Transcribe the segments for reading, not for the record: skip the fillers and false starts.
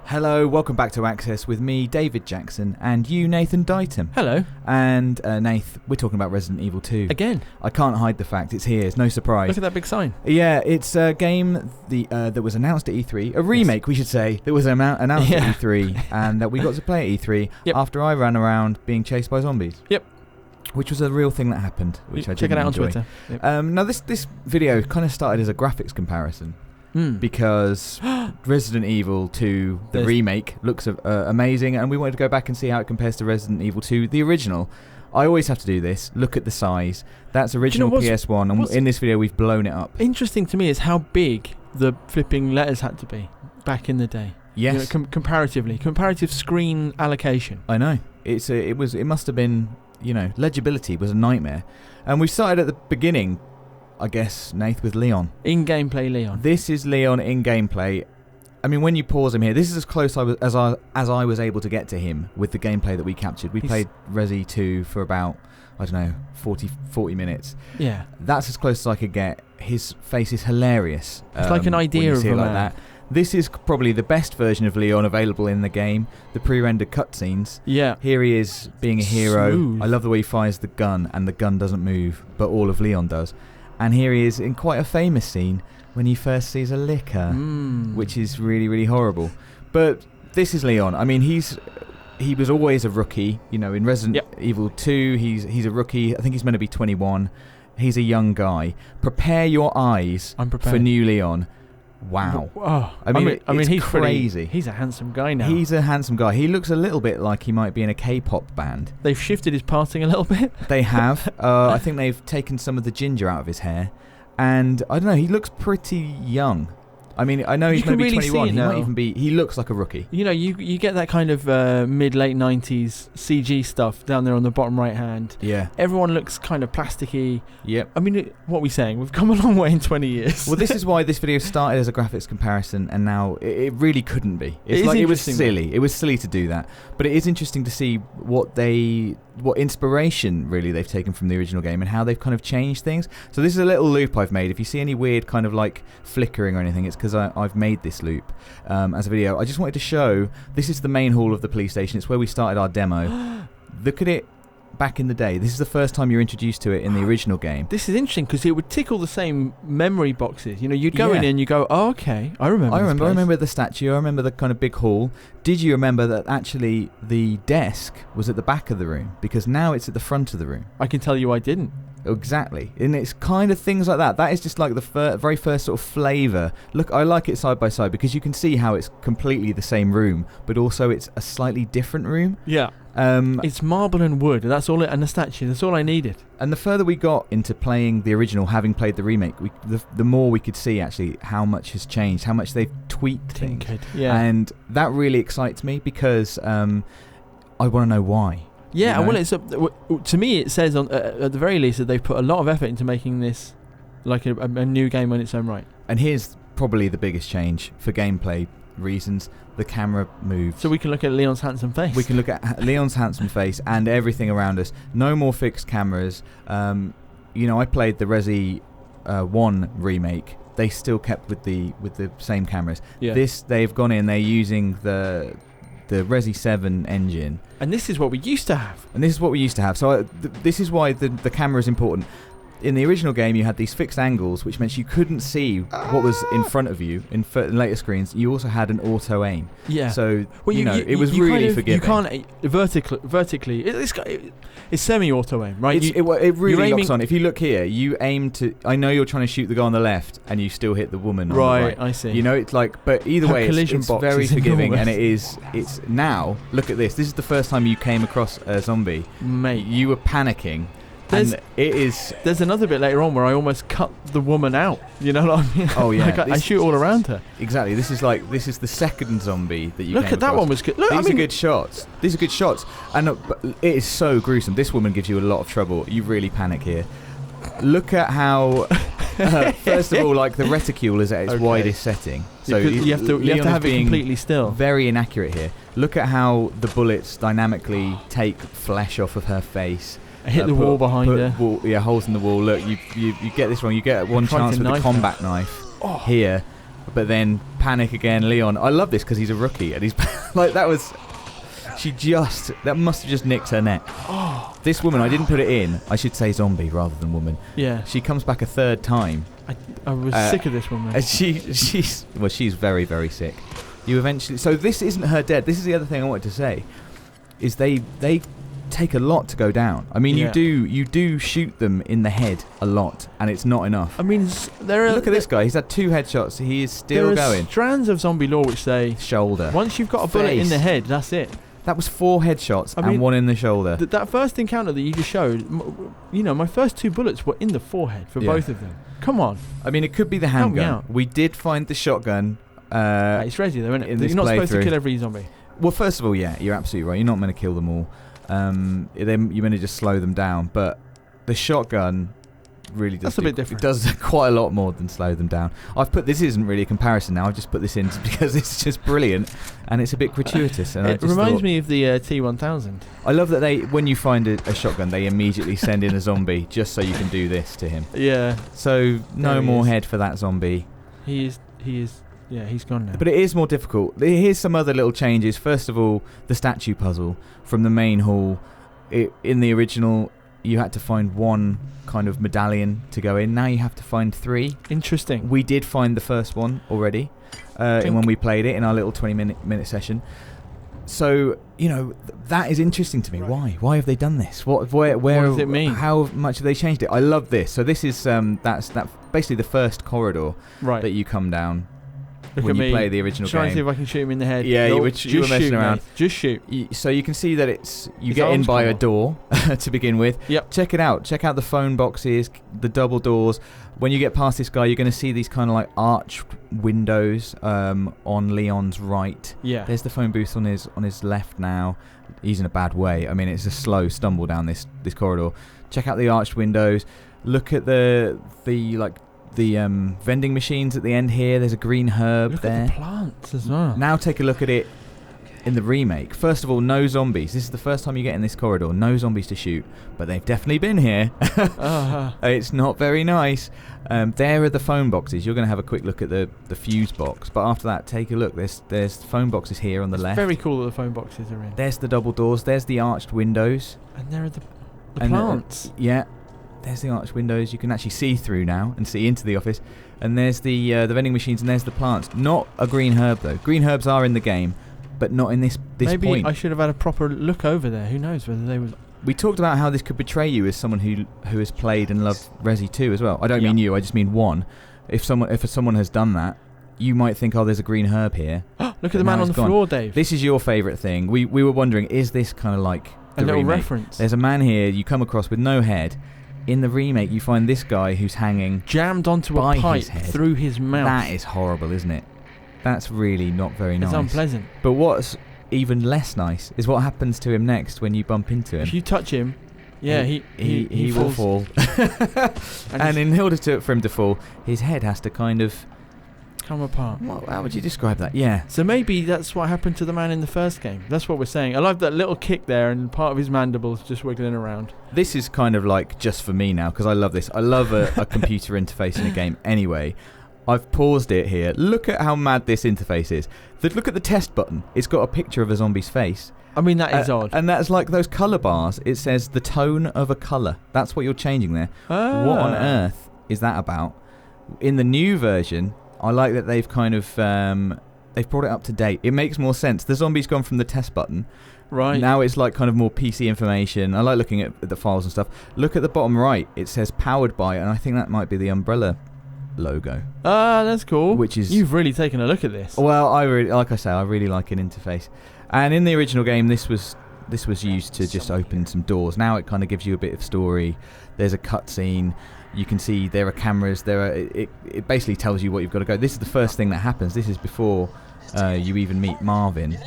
Hello, welcome back to Access with me, David Jackson, and you, Nathan Dighton. Hello. And Nath, we're talking about Resident Evil 2. Again. I can't hide the fact, it's here, it's no surprise. Look at that big sign. Yeah, it's a game that was announced at E3, a remake we should say, that was announced at E3, and that we got to play at E3 after I ran around being chased by zombies. Yep. Which was a real thing that happened, which I didn't enjoy. Check it out on Twitter. Yep. Now this video kind of started as a graphics comparison. Because Resident Evil 2, the remake, looks amazing, and we wanted to go back and see how it compares to Resident Evil 2, the original. I always have to do this. Look at the size. That's original PS1, and in this video we've blown it up. Interesting to me is how big the flipping letters had to be back in the day. Yes. Comparative screen allocation. I know. It must have been, legibility was a nightmare. And we started at the beginning, I guess, Nath, with Leon. In gameplay, Leon. This is Leon in gameplay. I mean, when you pause him here, this is as close as I was able to get to him with the gameplay that we captured. We played Resi 2 for about, 40 minutes. Yeah. That's as close as I could get. His face is hilarious. It's like an idea of a man. That. This is probably the best version of Leon available in the game. The pre-rendered cutscenes. Yeah. Here he is being a hero. Smooth. I love the way he fires the gun, and the gun doesn't move, but all of Leon does. And here he is in quite a famous scene when he first sees a licker, which is really, really horrible. But this is Leon. I mean, he was always a rookie. In Resident Evil 2, he's a rookie. I think he's meant to be 21. He's a young guy. Prepare your eyes for new Leon. Wow. Oh, I mean, he's crazy. He's a handsome guy now. He's a handsome guy. He looks a little bit like he might be in a K-pop band. They've shifted his parting a little bit. They have. I think they've taken some of the ginger out of his hair. And, I don't know, he looks pretty young. I mean, I know he's going to be 21. He might even be... He looks like a rookie. You get that kind of mid-late 90s CG stuff down there on the bottom right hand. Yeah. Everyone looks kind of plasticky. Yep. I mean, what are we saying? We've come a long way in 20 years. Well, this is why this video started as a graphics comparison, and now it really couldn't be. It was silly. It was silly to do that. But it is interesting to see what inspiration really they've taken from the original game and how they've kind of changed things. So this is a little loop I've made. If you see any weird kind of like flickering or anything, it's because I've made this loop as a video. I just wanted to show, this is the main hall of the police station. It's where we started our demo. Look at it back in the day. This is the first time you're introduced to it in the original game. This is interesting because it would tick all the same memory boxes. You'd go in and you go, oh, okay, I remember the statue. I remember the kind of big hall. Did you remember that actually the desk was at the back of the room? Because now it's at the front of the room. I can tell you I didn't. Exactly. And it's kind of things like that. That is just like the very first sort of flavour. Look, I like it side by side because you can see how it's completely the same room, but also it's a slightly different room. Yeah. It's marble and wood. That's all and the statue. That's all I needed. And the further we got into playing the original, having played the remake, the more we could see actually how much has changed, how much they've tweaked things. Yeah. And that really excites me because I want to know why. Yeah, well, to me it says at the very least that they've put a lot of effort into making this like a new game on its own right. And here's probably the biggest change for gameplay reasons. The camera moves. So we can look at Leon's handsome face. We can look at Leon's handsome face and everything around us. No more fixed cameras. I played the Resi 1 remake. They still kept with the same cameras. Yeah. They've gone in. They're using the Resi 7 engine. And this is what we used to have. So this is why the camera is important. In the original game, you had these fixed angles, which meant you couldn't see what was in front of you. In later screens, you also had an auto aim. Yeah. So it was really forgiving. You can't vertically. It's semi-auto aim, right? It really locks on. If you look here, you aim to. I know you're trying to shoot the guy on the left, and you still hit the woman on the right. I see. It's like, but either way, it's very forgiving, and it's now. Look at this. This is the first time you came across a zombie, mate. You were panicking. There's another bit later on where I almost cut the woman out. You know what I mean? Oh yeah. I shoot all around her. Exactly. This is the second zombie that you. Look at that one was good. Look, These are good shots. And it is so gruesome. This woman gives you a lot of trouble. You really panic here. Look at how. First of all, like the reticule is at its widest setting, so you have to have it completely still. Very inaccurate here. Look at how the bullets dynamically take flesh off of her face. Hit the wall behind her. Holes in the wall. Look, you get this wrong. You get one chance with the combat knife here. but then panic again. Leon, I love this because he's a rookie, and he's like that was. That must have just nicked her neck. Oh, this woman, I didn't put it in. I should say zombie rather than woman. Yeah. She comes back a third time. I was sick of this woman. And she's very, very sick. You eventually. So this isn't her dead. This is the other thing I wanted to say, is they take a lot to go down. I mean, you do shoot them in the head a lot, and it's not enough. I mean, look at this guy. He's had 2 headshots. He is still going. There are strands of zombie lore which say shoulder. Once you've got a bullet in the head, that's it. That was 4 headshots and 1 in the shoulder. That first encounter that you just showed, my first 2 bullets were in the forehead for both of them. Come on. I mean, it could be the handgun. We did find the shotgun. It's Resi though, isn't it? You're not supposed to kill every zombie. Well, first of all, yeah, you're absolutely right. You're not meant to kill them all. You're meant to just slow them down. But the shotgun really does. That's a bit different. It does quite a lot more than slow them down. This isn't really a comparison now. I've just put this in because it's just brilliant and it's a bit gratuitous. And it reminds me of the T1000. I love that when you find a shotgun, they immediately send in a zombie just so you can do this to him. Yeah. So no more head for that zombie. He is. Yeah, he's gone now. But it is more difficult. Here's some other little changes. First of all, the statue puzzle from the main hall. In the original, you had to find 1 kind of medallion to go in. Now you have to find 3. Interesting. We did find the first one already when we played it in our little 20-minute session. So, that is interesting to me. Right. Why have they done this? Where does it mean? How much have they changed it? I love this. So this is that's basically the first corridor that you come down. Look when at you me play the original game. Trying to see if I can shoot him in the head. Yeah, you were messing around. Mate. Just shoot. So you can see that you get in by a door to begin with. Yep. Check it out. Check out the phone boxes, the double doors. When you get past this guy, you're going to see these kind of like arched windows on Leon's right. Yeah. There's the phone booth on his left now. He's in a bad way. I mean, it's a slow stumble down this corridor. Check out the arched windows. Look at the vending machines at the end here. There's a green herb there. Look at the plants as well. Now take a look at it in the remake. First of all, no zombies. This is the first time you get in this corridor. No zombies to shoot, but they've definitely been here. It's not very nice. There are the phone boxes. You're going to have a quick look at the fuse box, but after that, take a look. There's phone boxes here on the left. Very cool that the phone boxes are in. There's the double doors. There's the arched windows. And there are the plants. Yeah. There's the arched windows. You can actually see through now and see into the office. And there's the vending machines and there's the plants. Not a green herb though. Green herbs are in the game, but not in this Maybe point. I should have had a proper look over there. Who knows whether they was. We talked about how this could betray you as someone who has played and loved Resi 2 as well. I don't mean you. I just mean 1. If someone has done that, you might think, oh, there's a green herb here. Look at the man on the floor, Dave. This is your favourite thing. We were wondering, is this kind of like the little remake? Reference? There's a man here you come across with no head. In the remake, you find this guy who's hanging jammed onto a pipe through his mouth. That is horrible, isn't it? That's really not very nice. It's unpleasant. But what's even less nice is what happens to him next when you bump into him. If you touch him, he will fall. And in order for him to fall, his head has to kind of come apart. How would you describe that? Yeah. So maybe that's what happened to the man in the first game. That's what we're saying. I like that little kick there and part of his mandibles just wiggling around. This is kind of like just for me now because I love this. I love a computer interface in a game anyway. I've paused it here. Look at how mad this interface is. Look at the test button. It's got a picture of a zombie's face. I mean, that is odd. And that's like those colour bars. It says the tone of a colour. That's what you're changing there. What on earth is that about? In the new version, I like that they've kind of they've brought it up to date. It makes more sense. The zombie's gone from the test button. Right. Now it's like kind of more PC information. I like looking at the files and stuff. Look at the bottom right. It says powered by, and I think that might be the Umbrella logo. That's cool. Which is you've really taken a look at this. Well, I really like an interface. And in the original game, this was used to just open some doors. Now it kind of gives you a bit of story. There's a cutscene. You can see there are cameras. It basically tells you what you've got to go. This is the first thing that happens. This is before you even meet Marvin,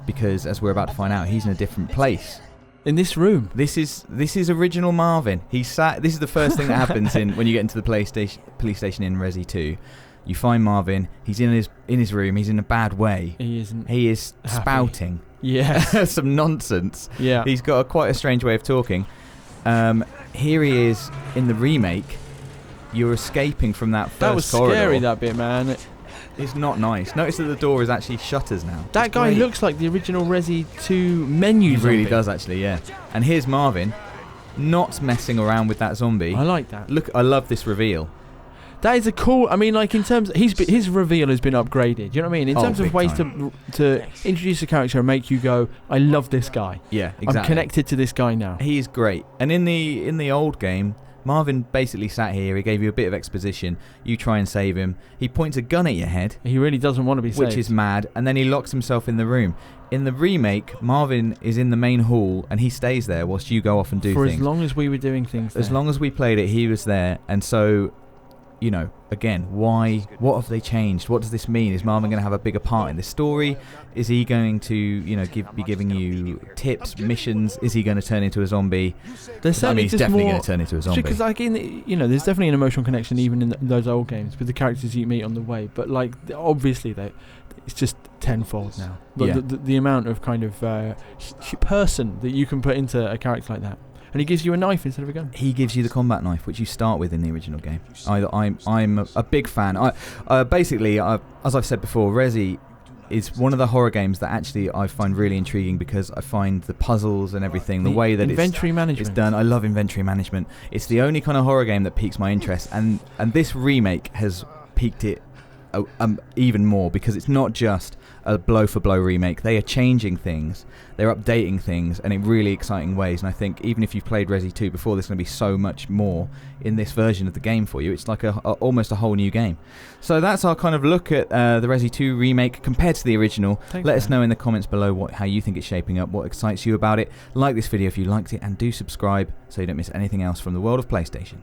because as we're about to find out, he's in a different place. In this room. This is original Marvin. This is the first thing that happens when you get into the police station in Resi 2. You find Marvin. He's in his room. He's in a bad way. He isn't. He is happy. spouting. Yeah. Some nonsense. Yeah. He's got quite a strange way of talking. Here he is in the remake. You're escaping from that first corridor. That was scary, that bit, man. It's not nice. Notice that the door is actually shutters now. That guy looks like the original Resi 2 menu zombie. He really does, actually, yeah. And here's Marvin, not messing around with that zombie. I like that. Look, I love this reveal. That is a cool. I mean, like in terms, his reveal has been upgraded. You know what I mean? In terms of ways to introduce a character and make you go, I love this guy. Yeah, exactly. I'm connected to this guy now. He's great. And in the old game, Marvin basically sat here. He gave you a bit of exposition. You try and save him. He points a gun at your head. He really doesn't want to be saved, which is mad. And then he locks himself in the room. In the remake, Marvin is in the main hall and he stays there whilst you go off and do things. For as long as we were doing things. As long as we played it, he was there. And so, you know, again, why? What have they changed? What does this mean? Is Marvin going to have a bigger part in this story? Is he going to, you know, be giving you tips, missions? Is he going to turn into a zombie? He's definitely going to turn into a zombie. Because, like, there's definitely an emotional connection even in those old games with the characters you meet on the way. But, like, obviously, it's just tenfold now. The amount of kind of person that you can put into a character like that. And he gives you a knife instead of a gun. He gives you the combat knife, which you start with in the original game. I'm a big fan. Basically, as I've said before, Resi is one of the horror games that actually I find really intriguing because I find the puzzles and everything, the way that inventory management it's done. I love inventory management. It's the only kind of horror game that piques my interest, and this remake has piqued it even more because it's not just a blow-for-blow remake. They are changing things, they're updating things, and in really exciting ways. And I think even if you've played Resi 2 before, there's going to be so much more in this version of the game for you. It's like almost a whole new game. So that's our kind of look at the Resi 2 remake compared to the original. Let us know in the comments below how you think it's shaping up, what excites you about it. Like this video if you liked it, and do subscribe so you don't miss anything else from the world of PlayStation.